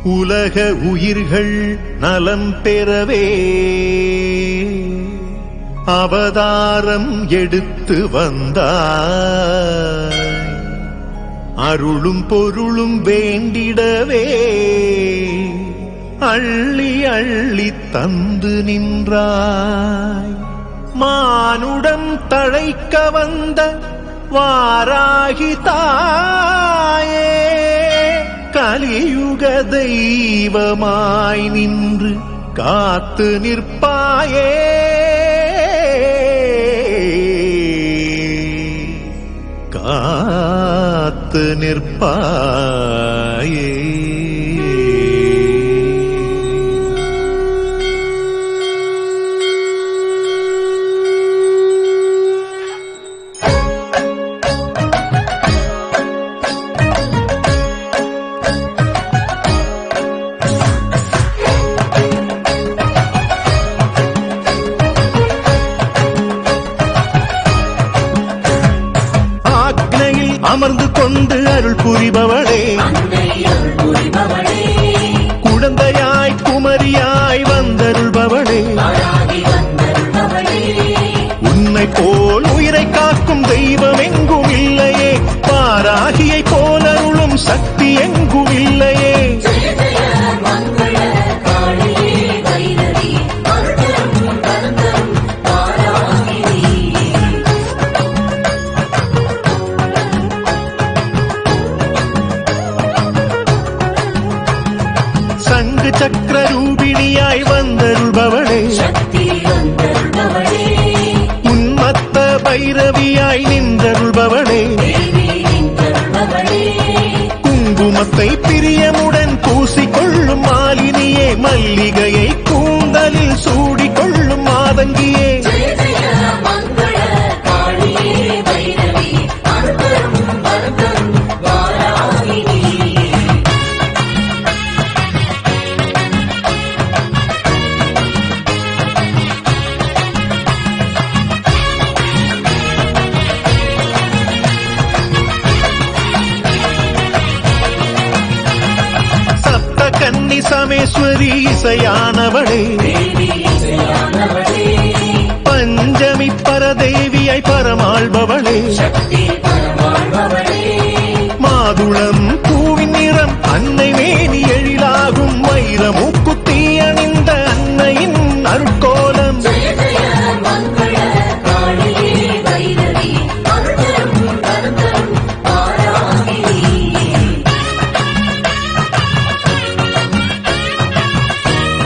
உலக உயிர்கள் நலம் பெறவே அவதாரம் எடுத்து வந்தாய். அருளும் பொருளும் வேண்டிடவே அள்ளி அள்ளி தந்து நின்றாய். மானுடம் தழைக்க வந்த வாராகி தாயே, கலியுக தெய்வமாய் நின்று காத்து நிற்பாயே. காத்து நிற்பாயே. அமர்ந்து கொண்டு அருள் புரிபவளே, குழந்தையாய் குமரியாய் வந்தருள்பவளே, உன்னை போல் உயிரை காக்கும் தெய்வம் எங்கும் இல்லையே, வாராகியை போல் அருளும் சக்தி எங்கும் இல்லையே. சங்கு சக்கர ரூபிணியாய் வந்தருள்பவளே, உன்மத்த பைரவியாய் நின்றருள்பவளே, குங்குமத்தை பிரியமுடன் பூசிக்கொள்ளும் மாலினியே, மல்லிகையை கூந்தலில் சூடிக்கொள்ளும் மாதங்கியே. கன்னி சமேஸ்வரி இசையானவளே, பஞ்சமி பரதேவியாய் பரமாள்பவளே,